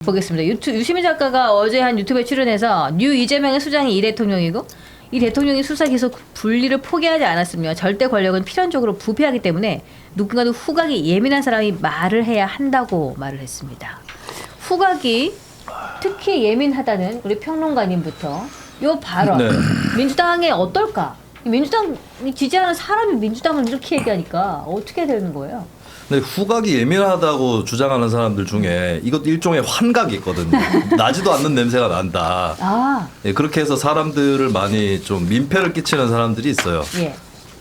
보겠습니다. 유시민 작가가 어제 한 유튜브에 출연해서 뉴 이재명의 수장이 이 대통령이고 이 대통령이 수사 기소 분리를 포기하지 않았으며 절대 권력은 필연적으로 부패하기 때문에 누군가도 후각이 예민한 사람이 말을 해야 한다고 말을 했습니다. 후각이 특히 예민하다는 우리 평론가님부터 요 발언 네. 민주당에 어떨까? 민주당 지지하는 사람이 민주당을 이렇게 얘기하니까 어떻게 되는 거예요? 근데 후각이 예민하다고 주장하는 사람들 중에 이것도 일종의 환각이 있거든요. 나지도 않는 냄새가 난다. 아, 예, 그렇게 해서 사람들을 많이 좀 민폐를 끼치는 사람들이 있어요. 예.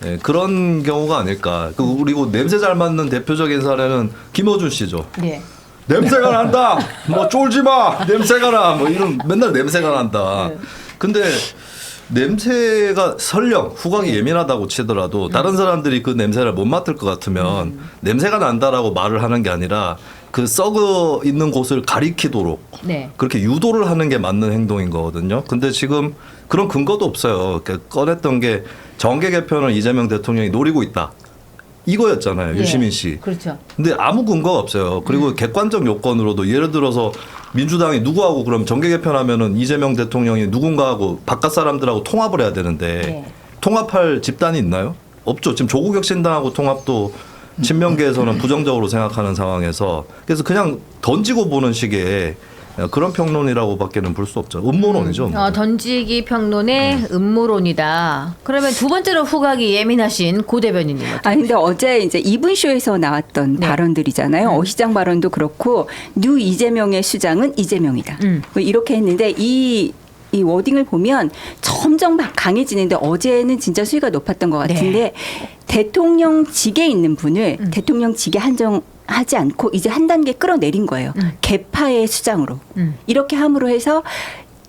예, 그런 경우가 아닐까. 그리고 냄새 잘 맡는 대표적인 사례는 김어준 씨죠. 예. 냄새가 난다. 뭐 쫄지 마. 냄새가 나. 뭐 이런 맨날 냄새가 난다. 근데 냄새가 설령 후각이 예민하다고 치더라도 다른 사람들이 그 냄새를 못 맡을 것 같으면 냄새가 난다라고 말을 하는 게 아니라 그 썩어 있는 곳을 가리키도록 네. 그렇게 유도를 하는 게 맞는 행동인 거거든요. 근데 지금 그런 근거도 없어요. 꺼냈던 게 정계 개편을 이재명 대통령이 노리고 있다. 이거였잖아요. 예. 유시민 씨. 그렇죠. 근데 아무 근거가 없어요. 그리고 객관적 요건으로도 예를 들어서 민주당이 누구하고 그럼 정계 개편하면은 이재명 대통령이 누군가하고 바깥 사람들하고 통합을 해야 되는데 네. 통합할 집단이 있나요? 없죠. 지금 조국혁신당하고 통합도 친명계에서는 부정적으로 생각하는 상황에서 그래서 그냥 던지고 보는 식의 그런 평론이라고밖에는 볼 수 없죠. 음모론이죠. 던지기 평론의 음모론이다. 그러면 두 번째로 후각이 예민하신 고 대변인님. 근데 어제 이제 이분쇼에서 나왔던 네. 발언들이잖아요. 어시장 발언도 그렇고 뉴 이재명의 수장은 이재명이다. 뭐 이렇게 했는데 이 워딩을 보면 점점 강해지는데 어제는 진짜 수위가 높았던 것 같은데 대통령직에 있는 분을 대통령직에 한정하지 않고 이제 한 단계 끌어내린 거예요. 개파의 수장으로. 이렇게 함으로 해서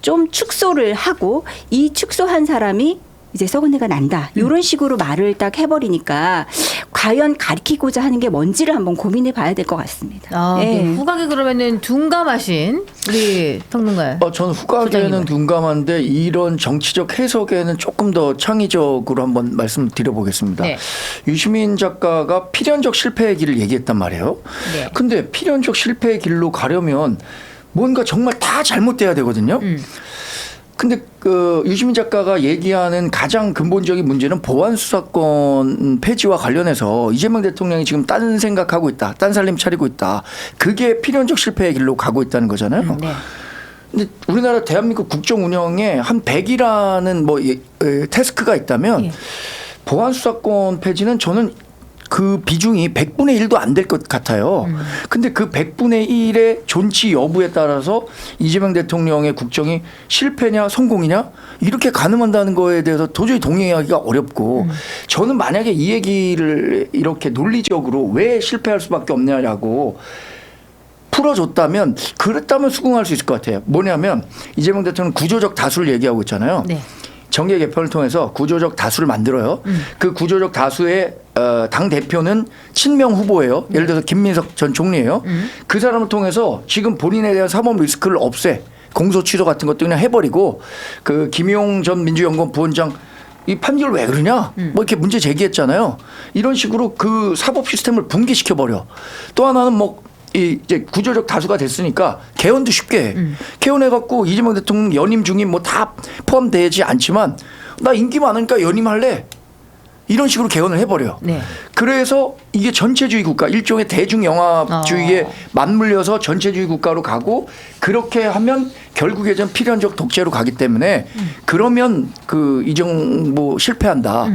좀 축소를 하고 이 축소한 사람이 이제 썩은 내가 난다. 이런 식으로 말을 딱 해버리니까 과연 가리키고자 하는 게 뭔지를 한번 고민해 봐야 될 것 같습니다. 네. 후각이 그러면은 둔감하신 우리 평론가요. 저는 후각에는 둔감한데 이런 정치적 해석에는 조금 더 창의적으로 한번 말씀드려보겠습니다. 네. 유시민 작가가 필연적 실패의 길을 얘기했단 말이에요. 네. 근데 필연적 실패의 길로 가려면 뭔가 정말 다 잘못돼야 되거든요. 근데 그 유시민 작가가 얘기하는 가장 근본적인 문제는 보안 수사권 폐지와 관련해서 이재명 대통령이 지금 딴 생각하고 있다. 딴 살림 차리고 있다. 그게 필연적 실패의 길로 가고 있다는 거잖아요. 네. 근데 우리나라 대한민국 국정 운영에 한 100이라는 뭐 태스크가 있다면 보안 수사권 폐지는 저는 그 비중이 100분의 1도 안 될 것 같아요. 근데 그 100분의 1의 존치 여부에 따라서 이재명 대통령의 국정이 실패냐 성공이냐 이렇게 가늠한다는 거에 대해서 도저히 동의하기가 어렵고 저는 만약에 이 얘기를 이렇게 논리적으로 왜 실패할 수밖에 없냐라고 풀어줬다면 그랬다면 수긍할 수 있을 것 같아요. 뭐냐면 이재명 대통령 구조적 다수를 얘기하고 있잖아요. 네. 정계 개편을 통해서 구조적 다수를 만들어요. 그 구조적 다수의 당 대표는 친명 후보예요. 예를 들어서 김민석 전 총리예요. 그 사람을 통해서 지금 본인에 대한 사법 리스크를 없애 공소 취소 같은 것도 그냥 해버리고 그 김용 전 민주연구원 부원장 이 판결 왜 그러냐? 뭐 이렇게 문제 제기했잖아요. 이런 식으로 그 사법 시스템을 붕괴시켜 버려. 또 하나는 뭐 이제 구조적 다수가 됐으니까 개헌도 쉽게 해. 개헌해갖고 이재명 대통령 연임 중임 뭐 다 포함되지 않지만 나 인기 많으니까 연임할래. 이런 식으로 개헌을 해버려. 네. 그래서 이게 전체주의 국가, 일종의 대중영합주의에 맞물려서 전체주의 국가로 가고 그렇게 하면 결국에 전 필연적 독재로 가기 때문에 그러면 그 이정도 실패한다.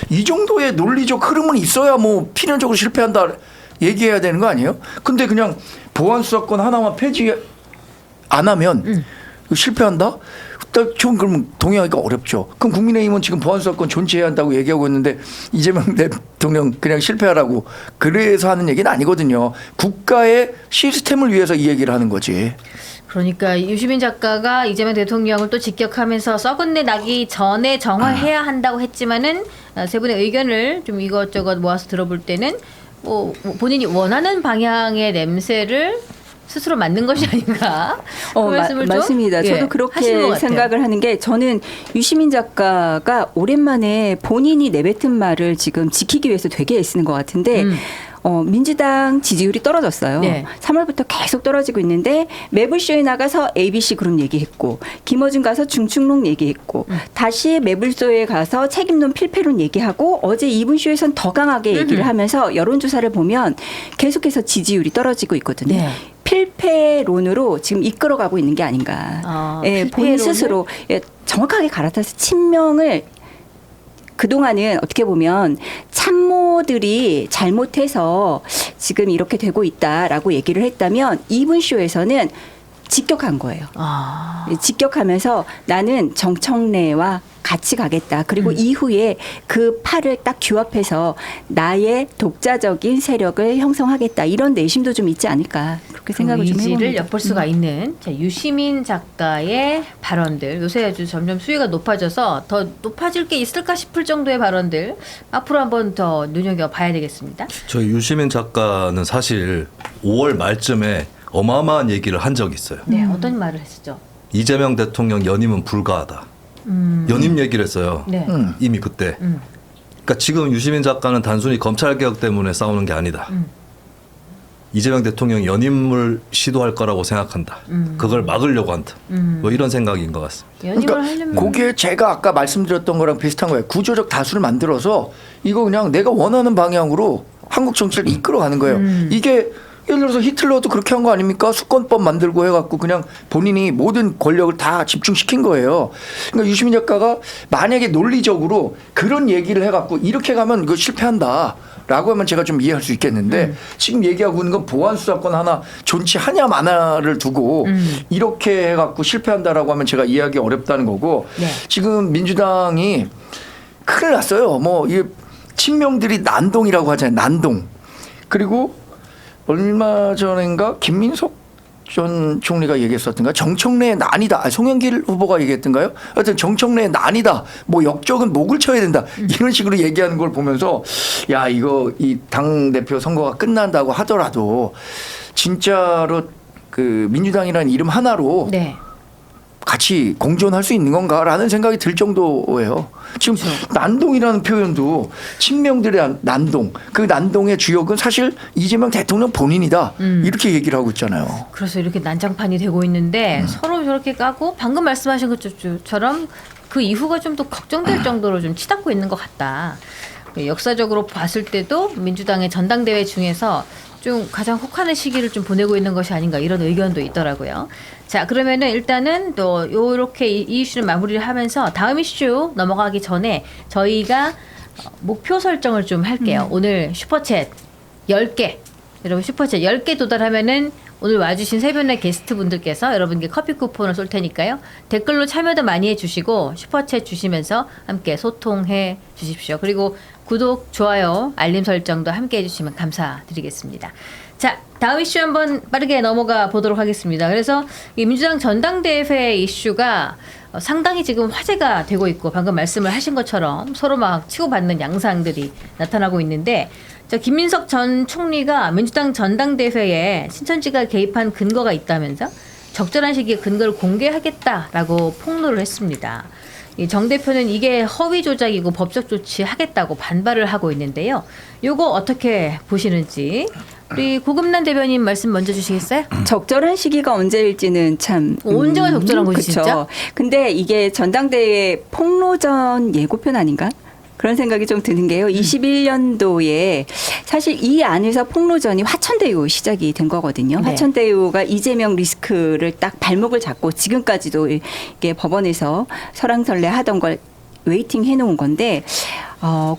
이 정도의 논리적 흐름은 있어야 뭐 필연적으로 실패한다. 얘기해야 되는 거 아니에요? 근데 그냥 보안 수사권 하나만 폐지 안 하면 실패한다? 좀 그러면 동의하기가 어렵죠. 그럼 국민의힘은 지금 보안 수사권 존치해야 한다고 얘기하고 있는데 이재명 대통령 그냥 실패하라고 그래서 하는 얘기는 아니거든요. 국가의 시스템을 위해서 이 얘기를 하는 거지. 그러니까 유시민 작가가 이재명 대통령을 또 직격하면서 썩은 내 나기 전에 정화해야 한다고 했지만은 세 분의 의견을 좀 이것저것 모아서 들어볼 때는 뭐 본인이 원하는 방향의 냄새를 스스로 맡는 것이 아닌가. 그 말씀을 맞습니다. 좀, 저도 그렇게 생각을 하는 게 저는 유시민 작가가 오랜만에 본인이 내뱉은 말을 지금 지키기 위해서 되게 애쓰는 것 같은데 민주당 지지율이 떨어졌어요. 네. 3월부터 계속 떨어지고 있는데 매불쇼에 나가서 ABC 그룹 얘기했고 김어준 가서 중충론 얘기했고 다시 매불쇼에 가서 책임론 필패론 얘기하고 어제 이분쇼에선 더 강하게 얘기를 하면서 여론조사를 보면 계속해서 지지율이 떨어지고 있거든요. 네. 필패론으로 지금 이끌어가고 있는 게 아닌가. 예, 본인 필패론을? 스스로 정확하게 갈아타서 친명을 그동안은 어떻게 보면 참모들이 잘못해서 지금 이렇게 되고 있다라고 얘기를 했다면 이분쇼에서는 직격한 거예요. 직격하면서 나는 정청래와 같이 가겠다. 그리고 이후에 그 팔을 딱 규합해서 나의 독자적인 세력을 형성하겠다. 이런 내심도 좀 있지 않을까. 그렇게 생각을 좀 의지를 해봅니다. 엿볼 수가 있는 자, 유시민 작가의 발언들 요새 아주 점점 수위가 높아져서 더 높아질 게 있을까 싶을 정도의 발언들 앞으로 한번 더 눈여겨봐야 되겠습니다. 저희 유시민 작가는 사실 5월 말쯤에 어마어마한 얘기를 한 적이 있어요. 네, 어떤 말을 했었죠? 이재명 대통령 연임은 불가하다. 연임 얘기를 했어요. 네. 이미 그때. 그러니까 지금 유시민 작가는 단순히 검찰개혁 때문에 싸우는 게 아니다. 이재명 대통령 연임을 시도할 거라고 생각한다. 그걸 막으려고 한다. 뭐 이런 생각인 것 같습니다. 연임을 하려면 그게 제가 아까 말씀드렸던 거랑 비슷한 거예요. 구조적 다수를 만들어서 이거 그냥 내가 원하는 방향으로 한국 정치를 이끌어가는 거예요. 이게 예를 들어서 히틀러도 그렇게 한 거 아닙니까? 수권법 만들고 해갖고 그냥 본인이 모든 권력을 다 집중시킨 거예요. 그러니까 유시민 작가가 만약에 논리적으로 그런 얘기를 해갖고 이렇게 가면 이거 실패한다. 라고 하면 제가 좀 이해할 수 있겠는데 지금 얘기하고 있는 건 보안 수사권 하나 존치하냐 마나를 두고 이렇게 해갖고 실패한다라고 하면 제가 이해하기 어렵다는 거고 네. 지금 민주당이 큰일 났어요. 뭐 이 친명들이 난동이라고 하잖아요. 난동. 그리고 얼마 전인가 김민석 전 총리가 얘기했었던가 정청래의 난이다. 송영길 후보가 얘기했던가요? 하여튼 정청래의 난이다. 뭐 역적은 목을 쳐야 된다. 이런 식으로 얘기하는 걸 보면서 야 이거 이 당대표 선거가 끝난다고 하더라도 진짜로 그 민주당이라는 이름 하나로 네. 같이 공존할 수 있는 건가라는 생각이 들 정도예요. 지금 난동이라는 표현도 친명들의 난동, 그 난동의 주역은 사실 이재명 대통령 본인이다. 이렇게 얘기를 하고 있잖아요. 그래서 이렇게 난장판이 되고 있는데 서로 저렇게 까고 방금 말씀하신 것처럼 그 이후가 좀 더 걱정될 정도로 좀 치닫고 있는 것 같다. 역사적으로 봤을 때도 민주당의 전당대회 중에서 좀 가장 혹한의 시기를 좀 보내고 있는 것이 아닌가 이런 의견도 있더라고요. 자, 그러면은 일단은 또 요렇게 이 이슈를 마무리를 하면서 다음 이슈 넘어가기 전에 저희가 목표 설정을 좀 할게요. 오늘 슈퍼챗 10개. 여러분 슈퍼챗 10개 도달하면은 오늘 와주신 세 분의 게스트분들께서 여러분께 커피 쿠폰을 쏠 테니까요. 댓글로 참여도 많이 해주시고 슈퍼챗 주시면서 함께 소통해 주십시오. 그리고 구독, 좋아요, 알림 설정도 함께 해주시면 감사드리겠습니다. 자, 다음 이슈 한번 빠르게 넘어가 보도록 하겠습니다. 그래서 이 민주당 전당대회 이슈가 상당히 지금 화제가 되고 있고 방금 말씀을 하신 것처럼 서로 막 치고받는 양상들이 나타나고 있는데 김민석 전 총리가 민주당 전당대회에 신천지가 개입한 근거가 있다면서 적절한 시기에 근거를 공개하겠다라고 폭로를 했습니다. 정 대표는 이게 허위 조작이고 법적 조치하겠다고 반발을 하고 있는데요. 요거 어떻게 보시는지 우리 고금란 대변인 말씀 먼저 주시겠어요? 적절한 시기가 언제일지는 참 언제가 적절한 거지 그쵸. 진짜? 근데 이게 전당대회 폭로전 예고편 아닌가? 그런 생각이 좀 드는 게요. 21년도에 사실 이 안에서 폭로전이 화천대유 시작이 된 거거든요. 네. 화천대유가 이재명 리스크를 딱 발목을 잡고 지금까지도 이게 법원에서 설왕설래 하던 걸 웨이팅 해놓은 건데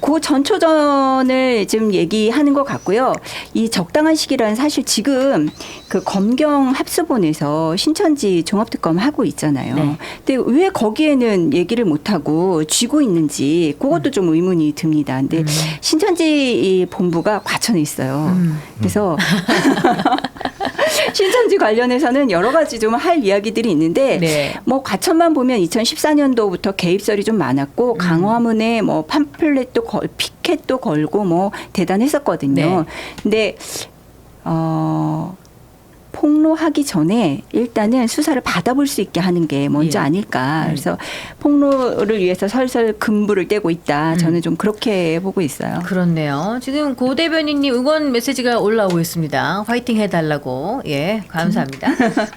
그 전초전을 지금 얘기하는 것 같고요. 이 적당한 시기란 사실 지금 그 검경 합수본에서 신천지 종합특검 하고 있잖아요. 네. 근데 왜 거기에는 얘기를 못하고 쥐고 있는지 그것도 좀 의문이 듭니다. 근데 신천지 이 본부가 과천에 있어요. 그래서 신천지 관련해서는 여러 가지 좀 할 이야기들이 있는데 네. 뭐 과천만 보면 2014년도부터 개입설이 좀 많았고 강화문에 뭐 팜플렛도 피켓도 걸고 뭐 대단했었거든요. 네. 근데 폭로하기 전에 일단은 수사를 받아볼 수 있게 하는 게 먼저 예. 아닐까. 그래서 폭로를 위해서 설설 금부를 떼고 있다. 저는 좀 그렇게 보고 있어요. 그렇네요. 지금 고 대변인님 응원 메시지가 올라오고 있습니다. 화이팅 해달라고. 예, 감사합니다.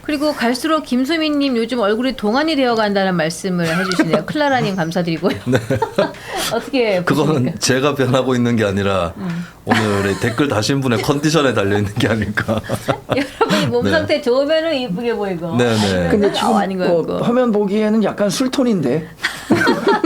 그리고 갈수록 김수민님 요즘 얼굴이 동안이 되어간다는 말씀을 해주시네요. 클라라님 감사드리고요. 어떻게 그거는 보십니까? 제가 변하고 있는 게 아니라 오늘의 댓글 다신 분의 컨디션에 달려 있는 게 아닐까. 여러분이 몸 네. 상태 좋으면은 이쁘게 보이고. 네네. 근데 지금 아닌 거 같고. 화면 보기에는 약간 술톤인데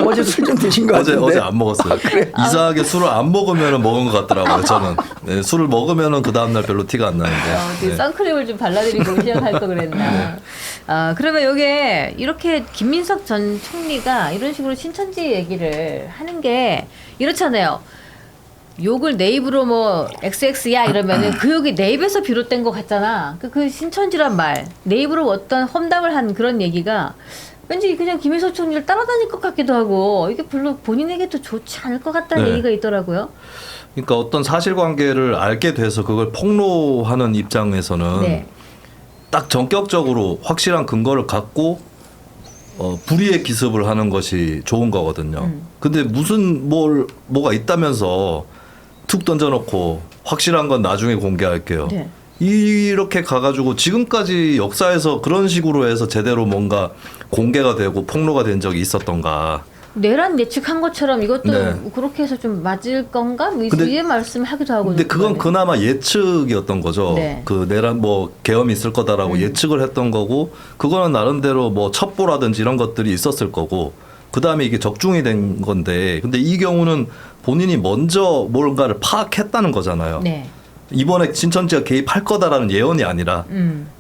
어제 술 좀 드신 거 같은데. 어제 안 먹었어요. 이상하게 술을 안 먹으면 먹은 것 같더라고요. 저는 네, 술을 먹으면은 그 다음 날 별로 티가 안 나는데. 어디 선크림을 좀 발라드리고 시작할 거 그랬나. 아, 그러면 요게 이렇게 김민석 전 총리가 이런 식으로 신천지 얘기를 하는 게 이렇잖아요. 욕을 내 입으로 뭐 XX야 이러면은 그 욕이 내 입에서 비롯된 것 같잖아. 그 신천지란 말, 내 입으로 어떤 험담을 한 그런 얘기가 왠지 그냥 김민석 총리를 따라다닐 것 같기도 하고 이게 별로 본인에게도 좋지 않을 것 같다는 네. 얘기가 있더라고요. 그러니까 어떤 사실관계를 알게 돼서 그걸 폭로하는 입장에서는 네. 딱 전격적으로 확실한 근거를 갖고 불의의 기습을 하는 것이 좋은 거거든요. 근데 무슨 뭐가 있다면서 툭 던져놓고 확실한 건 나중에 공개할게요. 네. 이렇게 가가지고 지금까지 역사에서 그런 식으로 해서 제대로 뭔가 공개가 되고 폭로가 된 적이 있었던가. 내란 예측한 것처럼 이것도 네. 그렇게 해서 좀 맞을 건가? 근데- 이의 말씀하기도 하고. 근데 그건 그러네. 그나마 예측이었던 거죠. 네. 그 내란 계엄이 있을 거다라고 예측을 했던 거고, 그거는 나름대로 첩보라든지 이런 것들이 있었을 거고, 그 다음에 이게 적중이 된 건데, 근데 이 경우는 본인이 먼저 뭔가를 파악했다는 거잖아요. 네. 이번에 신천지가 개입할 거다라는 예언이 아니라.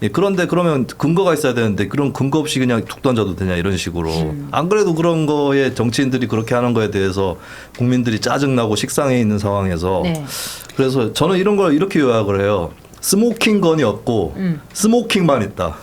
예, 그런데 그러면 근거가 있어야 되는데 그런 근거 없이 그냥 툭 던져도 되냐 이런 식으로. 안 그래도 그런 거에 정치인들이 그렇게 하는 거에 대해서 국민들이 짜증나고 식상해 있는 상황에서 네. 그래서 저는 이런 걸 이렇게 요약을 해요. 스모킹 건이 없고 스모킹만 있다.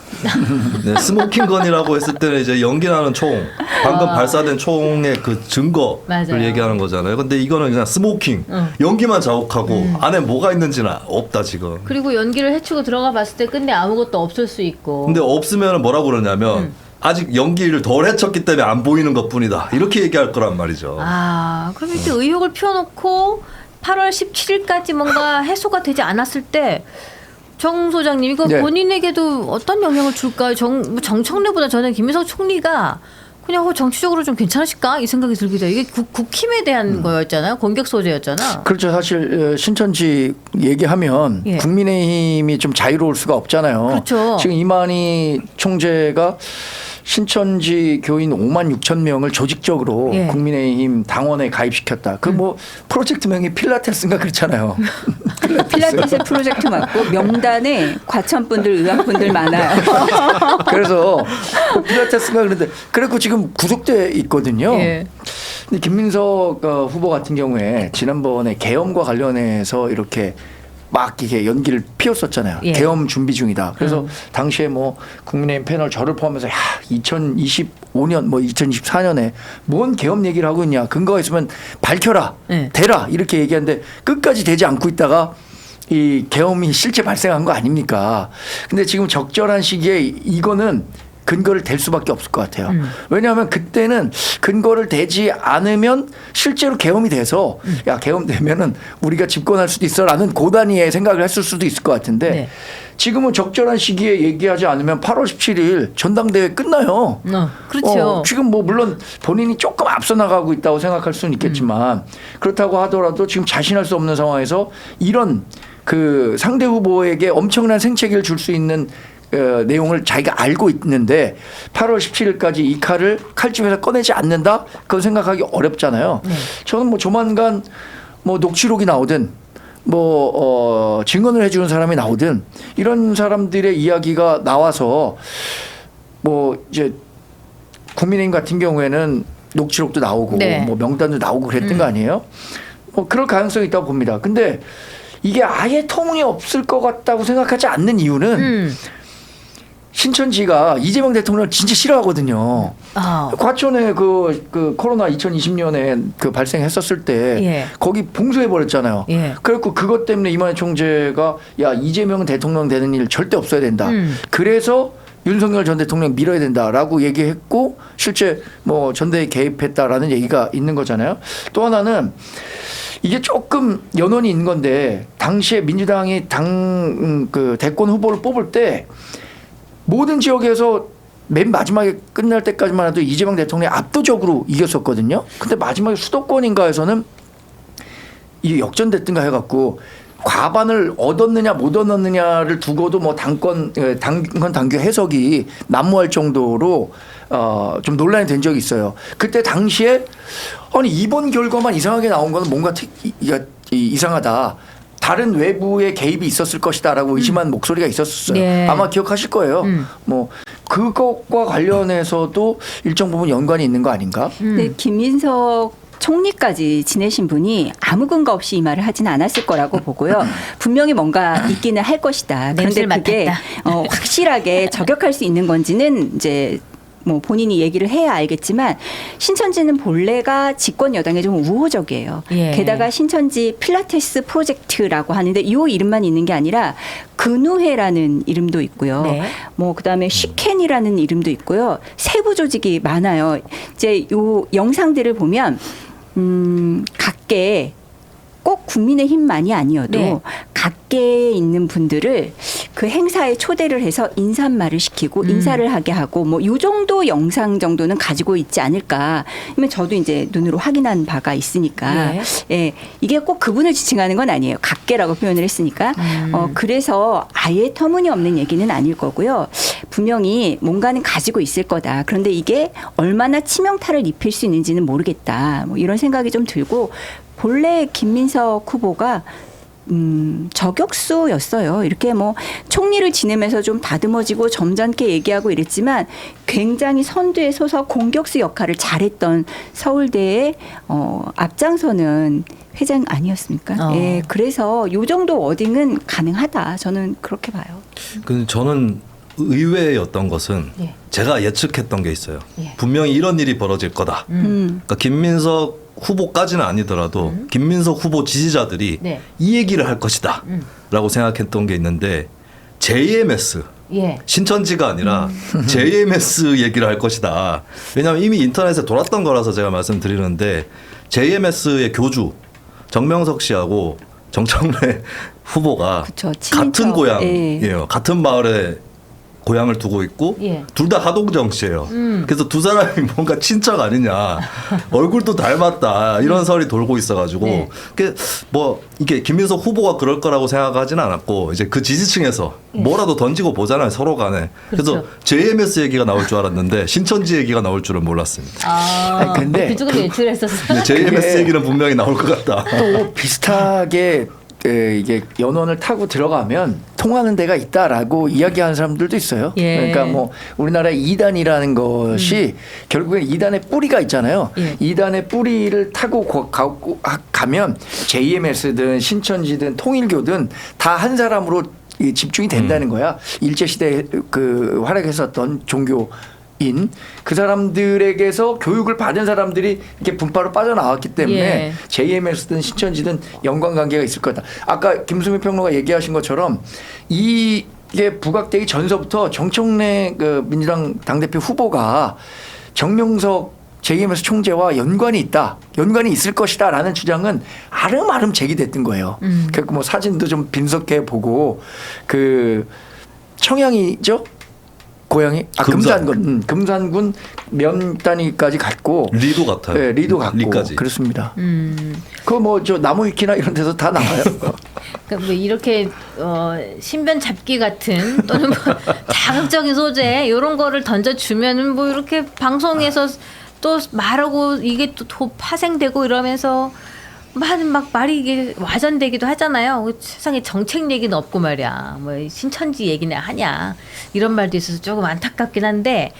네, 스모킹 건이라고 했을 때는 이제 연기 나는 총, 방금 발사된 총의 그 증거를 맞아요. 얘기하는 거잖아요. 근데 이거는 그냥 스모킹, 연기만 자욱하고 안에 뭐가 있는지는 없다 지금. 그리고 연기를 해치고 들어가 봤을 때 끝내 아무것도 없을 수 있고. 근데 없으면 뭐라고 그러냐면 아직 연기를 덜 해쳤기 때문에 안 보이는 것뿐이다. 이렇게 얘기할 거란 말이죠. 아, 그럼 이렇게 의혹을 펴놓고 8월 17일까지 뭔가 해소가 되지 않았을 때 정 소장님 이거 네. 본인에게도 어떤 영향을 줄까요? 정청래보다 저는 김민석 총리가 그냥 정치적으로 좀 괜찮으실까 이 생각이 들기도 해요. 이게 국힘에 대한 거였잖아요. 공격 소재였잖아. 그렇죠. 사실 신천지 얘기하면 예. 국민의힘이 좀 자유로울 수가 없잖아요. 그렇죠. 지금 이만희 총재가 신천지 교인 5만 6천 명을 조직적으로 예. 국민의힘 당원에 가입시켰다. 그 프로젝트명이 필라테스인가 그렇잖아요. 필라테스 프로젝트 맞고 명단에 과천분들, 의학분들 많아요. 그래서 필라테스가 그런데 그래고 지금 구속돼 있거든요. 예. 근데 김민석 후보 같은 경우에 지난번에 계엄과 관련해서 이렇게 막 이렇게 연기를 피웠었잖아요. 예. 계엄 준비 중이다. 그래서 당시에 국민의힘 패널 저를 포함해서 2025년 2024년에 뭔 계엄 얘기를 하고 있냐. 근거가 있으면 밝혀라. 예. 대라. 이렇게 얘기하는데 끝까지 되지 않고 있다가 이 계엄이 실제 발생한 거 아닙니까? 근데 지금 적절한 시기에 이거는 근거를 댈 수밖에 없을 것 같아요. 왜냐하면 그때는 근거를 대지 않으면 실제로 계엄이 돼서 야 계엄 되면은 우리가 집권할 수도 있어라는 고단위의 생각을 했을 수도 있을 것 같은데 네. 지금은 적절한 시기에 얘기하지 않으면 8월 17일 전당대회 끝나요. 그렇죠. 지금 물론 본인이 조금 앞서 나가고 있다고 생각할 수는 있겠지만 그렇다고 하더라도 지금 자신할 수 없는 상황에서 이런 그 상대 후보에게 엄청난 생채기를 줄 수 있는 내용을 자기가 알고 있는데 8월 17일까지 이 칼을 칼집에서 꺼내지 않는다? 그건 생각하기 어렵잖아요. 저는 조만간 녹취록이 나오든 증언을 해주는 사람이 나오든 이런 사람들의 이야기가 나와서 이제 국민의힘 같은 경우에는 녹취록도 나오고 네. 명단도 나오고 그랬던 거 아니에요? 그럴 가능성이 있다고 봅니다. 근데 이게 아예 통이 없을 것 같다고 생각하지 않는 이유는 신천지가 이재명 대통령을 진짜 싫어하거든요. 과천에 그 코로나 2020년에 그 발생했었을 때 예. 거기 봉쇄해 버렸잖아요. 예. 그래갖고 그것 때문에 이만희 총재가 야 이재명 대통령 되는 일 절대 없어야 된다. 그래서 윤석열 전 대통령 밀어야 된다라고 얘기했고 실제 뭐 전대에 개입했다라는 얘기가 있는 거잖아요. 또 하나는 이게 조금 연원이 있는 건데 당시에 민주당이 그 대권 후보를 뽑을 때 모든 지역에서 맨 마지막에 끝날 때까지만 해도 이재명 대통령이 압도적으로 이겼었거든요. 근데 마지막에 수도권인가에서는 이게 역전됐든가 해갖고 과반을 얻었느냐 못 얻었느냐를 두고도 뭐 당권 당규 해석이 난무할 정도로 좀 논란이 된 적이 있어요. 그때 당시에 아니 이번 결과만 이상하게 나온 거는 뭔가 이상하다. 다른 외부의 개입이 있었을 것이다라고 의심한 목소리가 있었어요. 네. 아마 기억하실 거예요. 뭐 그것과 관련해서도 일정 부분 연관이 있는 거 아닌가? 근데 김민석 총리까지 지내신 분이 아무 근거 없이 이 말을 하진 않았을 거라고 보고요. 분명히 뭔가 있기는 할 것이다. 그런데 냄새를 그게 맡았다. 확실하게 저격할 수 있는 건지는 이제 뭐 본인이 얘기를 해야 알겠지만 신천지는 본래가 집권 여당에 좀 우호적이에요. 예. 게다가 신천지 필라테스 프로젝트라고 하는데 이 이름만 있는 게 아니라 근우회라는 이름도 있고요. 네. 뭐 그다음에 쉬켄이라는 이름도 있고요. 세부 조직이 많아요. 이제 요 영상들을 보면 각계 꼭 국민의힘만이 아니어도 네. 각계에 있는 분들을 그 행사에 초대를 해서 인사말을 시키고 인사를 하게 하고 뭐 요 정도 영상 정도는 가지고 있지 않을까. 그러면 저도 이제 눈으로 확인한 바가 있으니까. 예. 이게 꼭 그분을 지칭하는 건 아니에요. 각계라고 표현을 했으니까. 그래서 아예 터무니없는 얘기는 아닐 거고요. 분명히 뭔가는 가지고 있을 거다. 그런데 이게 얼마나 치명타를 입힐 수 있는지는 모르겠다. 뭐 이런 생각이 좀 들고 본래 김민석 후보가 저격수였어요. 이렇게 뭐 총리를 지내면서 좀 다듬어지고 점잖게 얘기하고 이랬지만 굉장히 선두에 서서 공격수 역할을 잘했던 서울대의 앞장서는 회장 아니었습니까? 예, 그래서 요 정도 워딩은 가능하다. 저는 그렇게 봐요. 근데 저는 의외였던 것은 예. 제가 예측했던 게 있어요. 예. 분명히 이런 일이 벌어질 거다. 그러니까 김민석 후보까지는 아니더라도 김민석 후보 지지자들이 네. 이 얘기를 할 것이다 라고 생각했던 게 있는데 JMS 예. 신천지가 아니라 JMS 얘기를 할 것이다. 왜냐하면 이미 인터넷에 돌았던 거라서 제가 말씀드리는데 JMS의 교주 정명석 씨하고 정청래 후보가 그쵸, 같은 친인척. 고향이에요. 같은 마을에 고향을 두고 있고 예. 둘 다 하동정 씨예요. 그래서 두 사람이 뭔가 친척 아니냐, 얼굴도 닮았다 이런 설이 돌고 있어가지고 네. 뭐 이게 김민석 후보가 그럴 거라고 생각하지는 않았고 이제 그 지지층에서 뭐라도 던지고 보잖아요 서로 간에. 그래서 그렇죠. JMS 얘기가 나올 줄 알았는데 신천지 얘기가 나올 줄은 몰랐습니다. 아, 아니, 근데 그쪽으로 예측했었어. 근데 JMS 그게- 얘기는 분명히 나올 것 같다. 또 비슷하게 이게 연원을 타고 들어가면 통하는 데가 있다라고 이야기하는 사람들도 있어요. 예. 그러니까 뭐 우리나라의 이단이라는 것이 결국엔 이단의 뿌리가 있잖아요. 예. 이단의 뿌리를 타고 가면 JMS든 신천지든 통일교든 다 한 사람으로 집중이 된다는 거야. 일제시대에 그 활약했었던 종교 그 사람들에게서 교육을 받은 사람들이 이렇게 분파로 빠져나왔기 때문에 예. JMS든 신천지든 연관관계가 있을 거다. 아까 김수미 평론가 얘기하신 것처럼 이게 부각되기 전서부터 정청래 그 민주당 당대표 후보가 정명석 JMS 총재와 연관이 있다. 연관이 있을 것이다 라는 주장은 아름아름 제기됐던 거예요. 그래서 뭐 사진도 좀 분석해 보고 그 청양이죠? 고향이 금산군 금산군 면 단위까지 갔고 리도 같아요. 네, 리도 갔고 리까지. 그렇습니다. 그거 뭐 저 나무위키나 이런 데서 다 나와요. 그러니까 뭐 이렇게 신변 잡기 같은 또는 뭐 자극적인 소재 이런 거를 던져주면은 뭐 이렇게 방송에서 또 말하고 이게 또 파생되고 이러면서 막 말이 이게 와전되기도 하잖아요. 세상에 정책 얘기는 없고 말이야. 뭐 신천지 얘기나 하냐 이런 말도 있어서 조금 안타깝긴 한데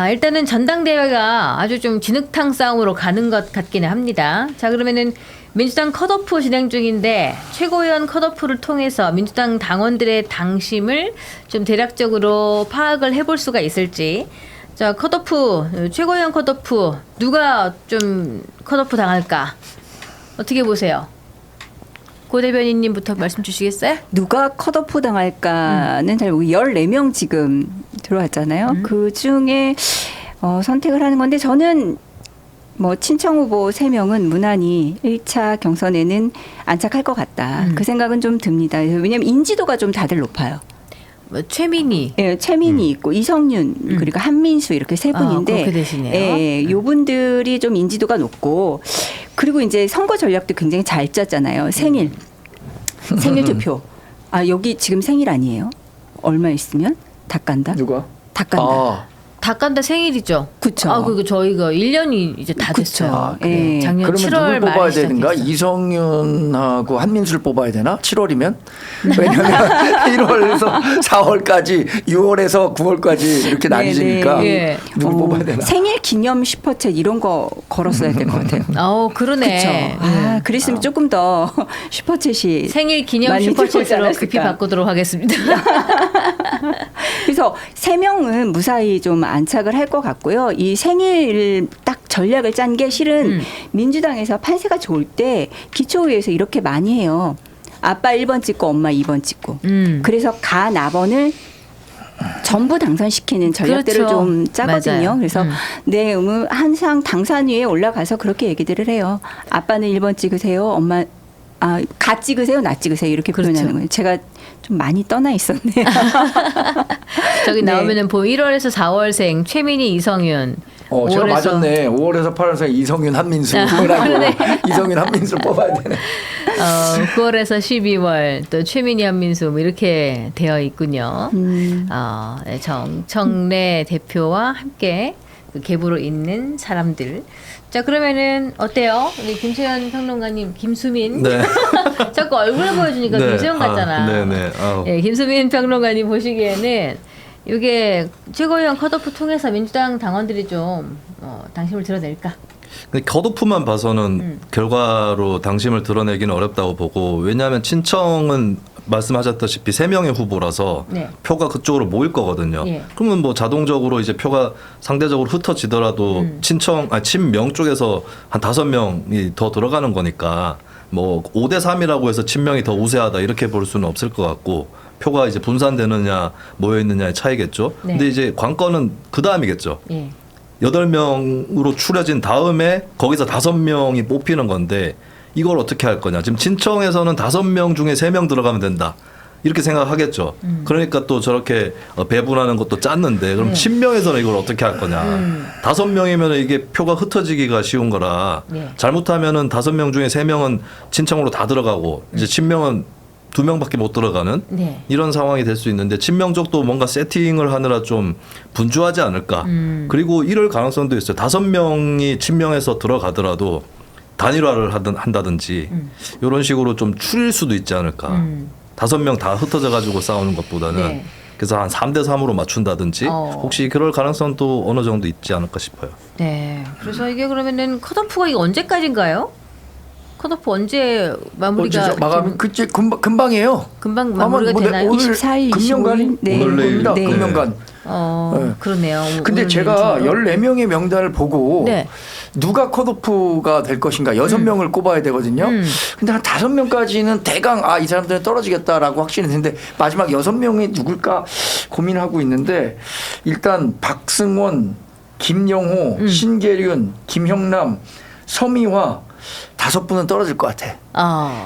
일단은 전당대회가 아주 좀 진흙탕 싸움으로 가는 것 같기는 합니다. 자 그러면은 민주당 컷오프 진행 중인데 최고위원 컷오프를 통해서 민주당 당원들의 당심을 좀 대략적으로 파악을 해볼 수가 있을지. 자, 컷오프, 최고위원 컷오프 누가 좀 컷오프 당할까? 어떻게 보세요? 고 대변인님부터 말씀 주시겠어요? 누가 컷오프 당할까는 잘 모르고 14명 지금 들어왔잖아요. 그 중에 선택을 하는 건데 저는 뭐 친청 후보 3명은 무난히 1차 경선에는 안착할 것 같다. 그 생각은 좀 듭니다. 왜냐하면 인지도가 좀 다들 높아요. 뭐 최민희. 예, 최민희 있고 이성윤 그리고 한민수 이렇게 세 분인데 그렇게 되시네요. 예, 요 분들이 좀 인지도가 높고 그리고 이제 선거 전략도 굉장히 잘 짰잖아요. 생일 투표. 아 여기 지금 생일 아니에요? 얼마 있으면 다 깐다? 누가? 다 깐다. 아, 닭간다 생일이죠. 그쵸. 아, 그리고 저희가 1년이 이제 다 그쵸. 됐어요. 아, 그래요? 예, 작년 그러면 7월 누굴 뽑아야 말에 되는가? 시작했어요. 이성윤하고 한민수를 뽑아야 되나? 7월이면? 왜냐면 1월에서 4월까지 6월에서 9월까지 이렇게 나뉘니까 예. 누굴 뽑아야 되나? 생일 기념 슈퍼챗 이런 거 걸었어야 될 것 같아요. 그러네. 그렇죠. 아, 그랬으면 조금 더 슈퍼챗이 생일 기념 많이 들어오지 슈퍼챗으로 않았을까. 급히 바꾸도록 하겠습니다. 그래서 3명은 무사히 좀 안착을 할 것 같고요. 이 생일 딱 전략을 짠 게 실은 민주당에서 판세가 좋을 때 기초의회에서 이렇게 많이 해요. 아빠 1번 찍고 엄마 2번 찍고. 그래서 가 나번을 전부 당선시키는 전략들을 그렇죠. 좀 짜거든요. 맞아요. 그래서 내 항상 당산위에 올라가서 그렇게 얘기들을 해요. 아빠는 1번 찍으세요. 엄마 가 찍으세요, 나 찍으세요 이렇게 그렇죠. 표현하는 거예요. 제가 좀 많이 떠나 있었네요. 저기 네. 나오면은 1월에서 4월생 최민희, 이성윤. 제가 5월에서 맞았네. 5월에서 8월생 이성윤 한민수라고 그러네. 이성윤 한민수 뽑아야 되네. 9월에서 12월 또 최민희, 한민수 뭐 이렇게 되어 있군요. 네, 정청래 대표와 함께 그 계보로 있는 사람들. 자, 그러면은 어때요? 우리 김세현 평론가님, 김수민. 네. 자꾸 얼굴을 보여주니까 네. 김세현 같잖아. 네네. 예, 김수민 평론가님 보시기에는 이게 최고위원 컷오프 통해서 민주당 당원들이 좀 당심을 드러낼까? 근데 컷오프만 봐서는 결과로 당심을 드러내기는 어렵다고 보고, 왜냐하면 친청은 말씀하셨다시피 3명의 후보라서 네. 표가 그쪽으로 모일 거거든요. 예. 그러면 뭐 자동적으로 이제 표가 상대적으로 흩어지더라도 친명 쪽에서 한 5명이 더 들어가는 거니까 뭐 5대 3이라고 해서 친명이 더 우세하다 이렇게 볼 수는 없을 것 같고, 표가 이제 분산되느냐 모여 있느냐의 차이겠죠. 네. 근데 이제 관건은 그 다음이겠죠. 예. 8명으로 추려진 다음에 거기서 5명이 뽑히는 건데 이걸 어떻게 할 거냐. 지금 친청에서는 5명 중에 3명 들어가면 된다. 이렇게 생각하겠죠. 그러니까 또 저렇게 배분하는 것도 짰는데 그럼 친명에서는 이걸 어떻게 할 거냐. 5명이면 이게 표가 흩어지기가 쉬운 거라 네. 잘못하면은 5명 중에 3명은 친청으로 다 들어가고 이제 친명은 2명밖에 못 들어가는 네. 이런 상황이 될 수 있는데 친명 쪽도 뭔가 세팅을 하느라 좀 분주하지 않을까. 그리고 이럴 가능성도 있어요. 5명이 친명에서 들어가더라도 단일화를 한다든지 이런 식으로 좀 추릴 수도 있지 않을까. 5명 다 흩어져 가지고 싸우는 것보다는 네. 그래서 한 3대 3으로 맞춘다든지 혹시 그럴 가능성도 어느 정도 있지 않을까 싶어요. 네. 그래서 이게 그러면은 컷오프가 이거 언제까지인가요? 컷오프 언제 마무리가 마감 그때 금방이에요. 금방 마무리가 되나요? 24일, 금년간 25일. 네. 오늘 내일. 봅니다. 네. 금년간. 네. 그러네요. 근데 오늘 제가 내일 14명의 명단을 보고 네. 누가 컷오프가 될 것인가 6명을 꼽아야 되거든요. 근데 한 5명까지는 대강 이 사람들은 떨어지겠다라고 확신이 드는데 마지막 6명이 누굴까 고민하고 있는데 일단 박승원, 김영호, 신계륜, 김형남, 서미화 5분은 떨어질 것 같아.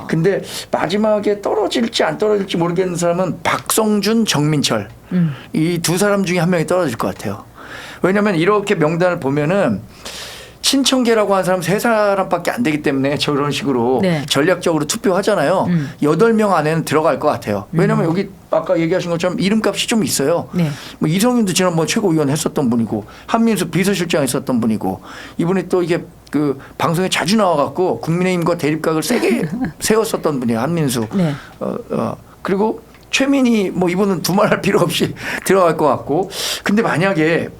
근데 마지막에 떨어질지 안 떨어질지 모르겠는 사람은 박성준, 정민철 이 2사람 중에 1명이 떨어질 것 같아요. 왜냐하면 이렇게 명단을 보면은 친청계라고 하는 사람 3사람밖에 안 되기 때문에 저런 식으로 네. 전략적으로 투표하잖아요. 8명 안에는 들어갈 것 같아요. 왜냐하면 여기 아까 얘기하신 것처럼 이름값이 좀 있어요. 네. 뭐 이성윤도 지난번 최고위원 했었던 분이고 한민수 비서실장 했었던 분이고 이분이 또 이게 그 방송에 자주 나와갖고 국민의힘과 대립각을 세게 세웠었던 분이에요. 한민수. 네. 그리고 최민희 뭐 이분은 두말할 필요 없이 들어갈 것 같고 근데 만약에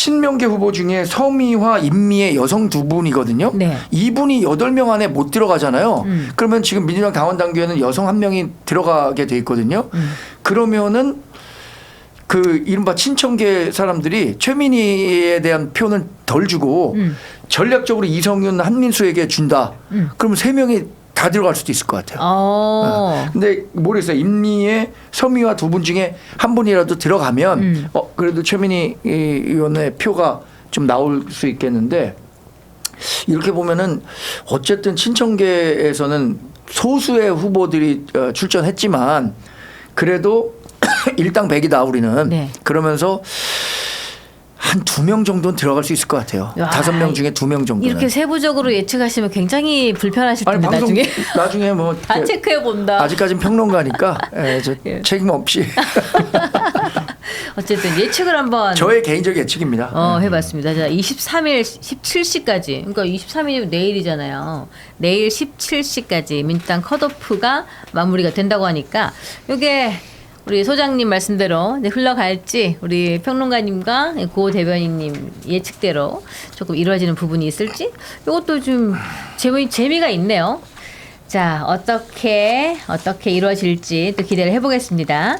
친명계 후보 중에 서미화, 임미애 여성 두 분이거든요. 네. 이분이 8명 안에 못 들어가잖아요. 그러면 지금 민주당 당원당규에는 여성 1명이 들어가게 돼 있거든요. 그러면은 그 이른바 친청계 사람들이 최민희에 대한 표는 덜 주고 전략적으로 이성윤, 한민수에게 준다. 그러면 3명이 다 들어갈 수도 있을 것 같아요. 근데 모르겠어요. 임미애, 서미화 두 분 중에 한 분이라도 들어가면 그래도 최민희 의원의 표가 좀 나올 수 있겠는데 이렇게 보면은 어쨌든 친청계에서는 소수의 후보들이 출전했지만 그래도 일당백이다 우리는. 네. 그러면서 한 2명 정도는 들어갈 수 있을 것 같아요. 와, 5명 중에 2명 정도는. 이렇게 세부적으로 예측하시면 굉장히 불편하실 아니, 텐데 방송 나중에 뭐 다 체크해 본다. 아직까지는 평론가니까 예. 책임 없이 어쨌든 예측을 한번 저의 개인적 예측입니다. 해봤습니다. 자, 23일 17시까지, 그러니까 23일이면 내일이잖아요. 내일 17시까지 민주당 컷오프가 마무리가 된다고 하니까 이게 우리 소장님 말씀대로 이제 흘러갈지 우리 평론가님과 고 대변인님 예측대로 조금 이루어지는 부분이 있을지 이것도 좀 재미가 있네요. 자, 어떻게 이루어질지 또 기대를 해보겠습니다.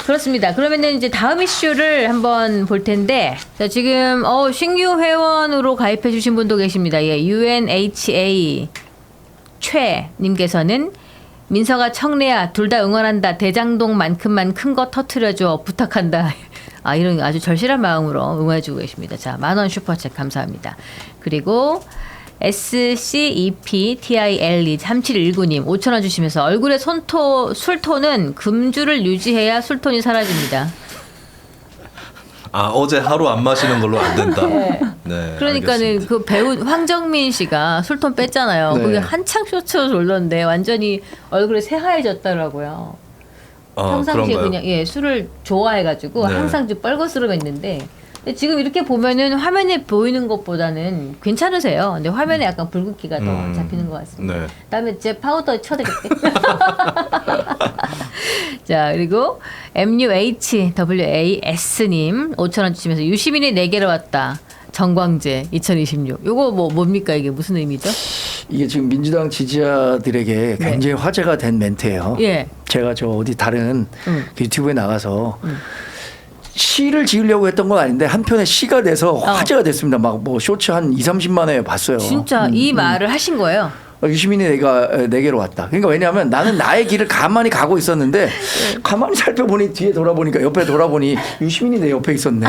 그렇습니다. 그러면은 이제 다음 이슈를 한번 볼 텐데, 자, 지금 신규 회원으로 가입해주신 분도 계십니다. 예, UNHA 최님께서는 민서가 청래야 둘 다 응원한다. 대장동만큼만 큰 거 터트려줘 부탁한다. 아, 이런 아주 절실한 마음으로 응원해주고 계십니다. 자, 10,000원 슈퍼챗 감사합니다. 그리고 SCEPTILE 3719님 5,000원 주시면서 얼굴에 술톤은 금주를 유지해야 술톤이 사라집니다. 어제 하루 안 마시는 걸로 안 된다. 네. 그러니까는 알겠습니다. 그 배우 황정민 씨가 술톤 뺐잖아요. 네. 그게 한창 쇼츠로 돌던데 완전히 얼굴이 새하얘졌더라고요. 평상시에 그런가요? 그냥 술을 좋아해가지고 네. 항상 좀 뻘거스름했는데 근데 지금 이렇게 보면은 화면에 보이는 것보다는 괜찮으세요. 근데 화면에 약간 붉은기가 더 잡히는 것 같습니다. 네. 그다음에 제 파우더 쳐야 되겠대. 자, 그리고 MUHWAS님 5,000원 주시면서 유시민이 4개로 왔다. 정광재 2026. 요거 뭡니까 이게 무슨 의미죠? 이게 지금 민주당 지지자들에게 굉장히 화제가 된 멘트예요. 예. 제가 저 어디 다른 유튜브에 나가서 시를 지으려고 했던 건 아닌데 한편의 시가 돼서 화제가 됐습니다. 막 뭐 쇼츠 한 2-30만 회 봤어요. 진짜 이 말을 하신 거예요? 유시민이 내게로 왔다. 그러니까 왜냐하면 나는 나의 길을 가만히 가고 있었는데 가만히 살펴보니 뒤에 돌아보니까 옆에 돌아보니 유시민이 내 옆에 있었네.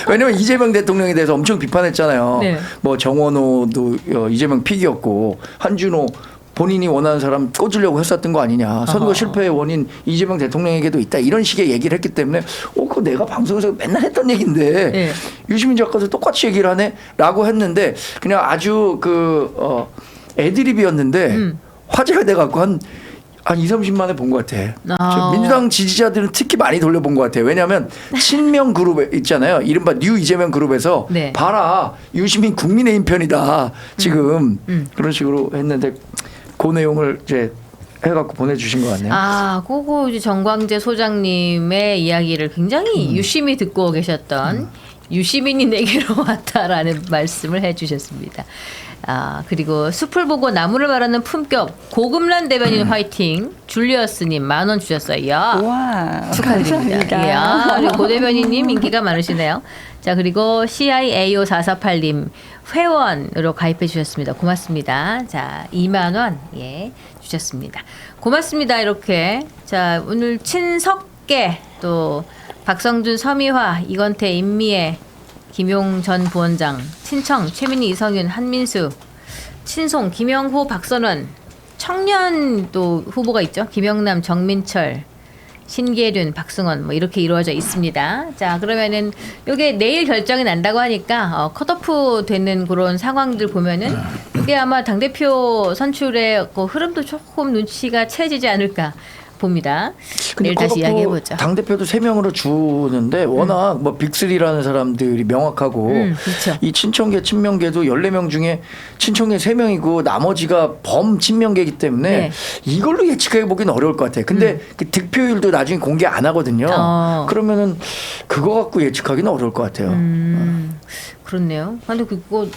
왜냐하면 이재명 대통령에 대해서 엄청 비판했잖아요. 네. 뭐 정원호도 이재명 픽이었고 한준호 본인이 원하는 사람 꽂으려고 했었던 거 아니냐. 선거 실패의 원인 이재명 대통령에게도 있다. 이런 식의 얘기를 했기 때문에 그거 내가 방송에서 맨날 했던 얘기인데 네. 유시민 작가도 똑같이 얘기를 하네? 라고 했는데 그냥 아주 애드립이었는데 화제가 돼갖고 한 20-30만 회 본 것 같아. 민주당 지지자들은 특히 많이 돌려본 것 같아요. 왜냐하면 친명 그룹 있잖아요. 이른바 뉴 이재명 그룹에서 네. 봐라 유시민 국민의힘 편이다. 지금 그런 식으로 했는데 그 내용을 이제 해갖고 보내주신 것 같네요. 그거 이제 정광재 소장님의 이야기를 굉장히 유심히 듣고 계셨던 유시민이 내게로 왔다라는 말씀을 해주셨습니다. 그리고 숲을 보고 나무를 바라는 품격 고금란 대변인 화이팅 줄리어스님 10,000원 주셨어요. 이야. 와, 축하드립니다. 감사합니다. 우리 고 대변인님 인기가 많으시네요. 자, 그리고 CIAO448님 회원으로 가입해 주셨습니다. 고맙습니다. 자, 20,000원 주셨습니다. 고맙습니다. 이렇게 자, 오늘 친석계 또 박성준, 서미화, 이건태, 임미애, 김용 전 부원장, 친청, 최민희, 이성윤, 한민수, 친송, 김영호, 박선원, 청년 또 후보가 있죠. 김영남, 정민철, 신계륜, 박승원 뭐 이렇게 이루어져 있습니다. 자, 그러면은 이게 내일 결정이 난다고 하니까 컷오프 되는 그런 상황들 보면은 이게 아마 당대표 선출의 그 흐름도 조금 눈치가 채지지 않을까 봅니다. 내일 다시 이야기해보죠. 당대표도 3명으로 주는데 워낙 뭐 빅3라는 사람들이 명확하고 그렇죠. 이 친청계 친명계도 14명 중에 친청계 3명이고 나머지가 범친명계이기 때문에 네. 이걸로 예측해 보기는 어려울 것 같아요. 근데 그 득표율도 나중에 공개 안 하거든요. 그러면은 그거 갖고 예측하기는 어려울 것 같아요. 그렇네요. 근데 그거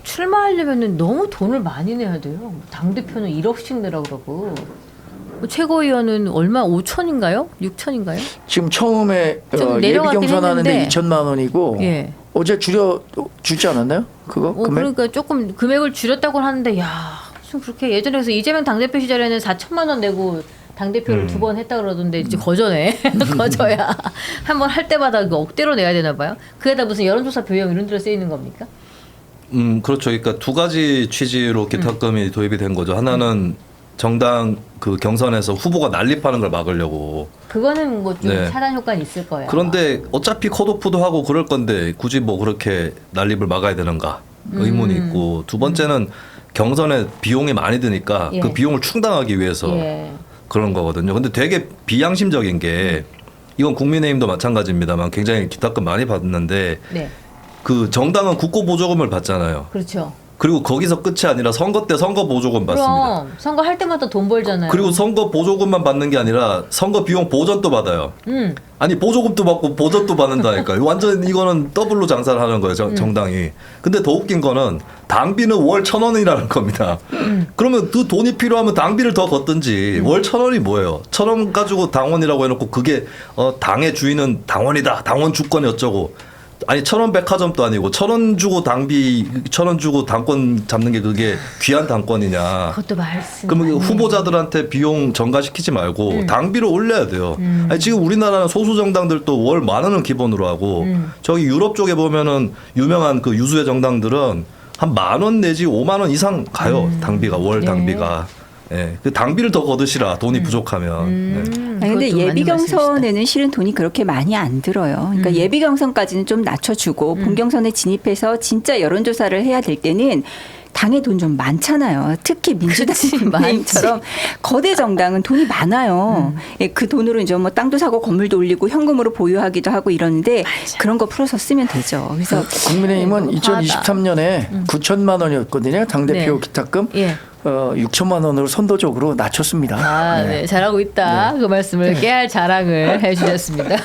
출마하려면은 너무 돈을 많이 내야 돼요. 당 대표는 1억씩 내라 그러고 최고위원은 얼마 5천인가요? 6천인가요? 지금 처음에 좀 예비 내려가긴 경선하는데 했는데. 2천만 원이고 예. 어제 주지 않았나요? 그거 금액? 그러니까 조금 금액을 줄였다고 하는데 야 무슨 그렇게 예전에 그래서 이재명 당대표 시절에는 4천만 원 내고 당대표를 2번 했다 그러던데 이제 거저네. 거저야. 한번 할 때마다 그 억대로 내야 되나 봐요. 그게다 무슨 여론조사 비용 이런 데로 쓰이는 겁니까? 그렇죠. 그러니까 두 가지 취지로 기탁금이 도입이 된 거죠. 하나는 정당 그 경선에서 후보가 난립하는 걸 막으려고. 그거는 뭐 좀 네. 차단 효과는 있을 거예요. 그런데 어차피 컷오프도 하고 그럴 건데 굳이 뭐 그렇게 난립을 막아야 되는가 의문이 있고, 두 번째는 경선에 비용이 많이 드니까 예. 그 비용을 충당하기 위해서 예. 그런 거거든요. 근데 되게 비양심적인 게, 이건 국민의힘도 마찬가지입니다만 굉장히 기탁금 많이 받는데 네. 그 정당은 국고 보조금을 받잖아요. 그렇죠. 그리고 거기서 끝이 아니라 선거 때 선거 보조금 받습니다. 그럼 선거 할 때마다 돈 벌잖아요. 그리고 선거 보조금만 받는 게 아니라 선거 비용 보전도 받아요. 아니 보조금도 받고 보전도 받는다니까요. 완전 이거는 더블로 장사를 하는 거예요. 정당이. 근데 더 웃긴 거는 당비는 월 1,000원이라는 겁니다. 그러면 그 돈이 필요하면 당비를 더 걷든지. 월 1,000원이 뭐예요? 1,000원 가지고 당원이라고 해놓고 그게 당의 주인은 당원이다. 당원 주권이 어쩌고. 아니 1,000원 백화점도 아니고 1,000원 주고 당비 1,000원 주고 당권 잡는 게 그게 귀한 당권이냐. 그것도 말씀. 그러면 후보자들한테 비용 전가시키지 말고 당비를 올려야 돼요. 아니 지금 우리나라는 소수 정당들도 월 10,000원은 기본으로 하고 저기 유럽 쪽에 보면은 유명한 그 유수의 정당들은 한 10,000원 내지 50,000원 이상 가요. 당비가 월 네. 당비가. 예, 그 당비를 더 거두시라 돈이 부족하면. 네. 아니, 근데 그것도 예비 맞는 말씀이시다. 경선에는 실은 돈이 그렇게 많이 안 들어요. 그러니까 예비 경선까지는 좀 낮춰주고 본 경선에 진입해서 진짜 여론조사를 해야 될 때는 당의 돈 좀 많잖아요. 특히 민주당 그치, 국민의힘처럼 거대 정당은 돈이 많아요. 예, 그 돈으로 이제 뭐 땅도 사고 건물도 올리고 현금으로 보유하기도 하고 이러는데 그런 거 풀어서 쓰면 되죠. 그래서 국민의힘은 네, 2023년에 9천만 원이었거든요. 당대표 네. 기탁금. 예. 6천만 원으로 선도적으로 낮췄습니다. 아, 네. 잘하고 있다. 그 말씀을 깨알 자랑을 해주셨습니다.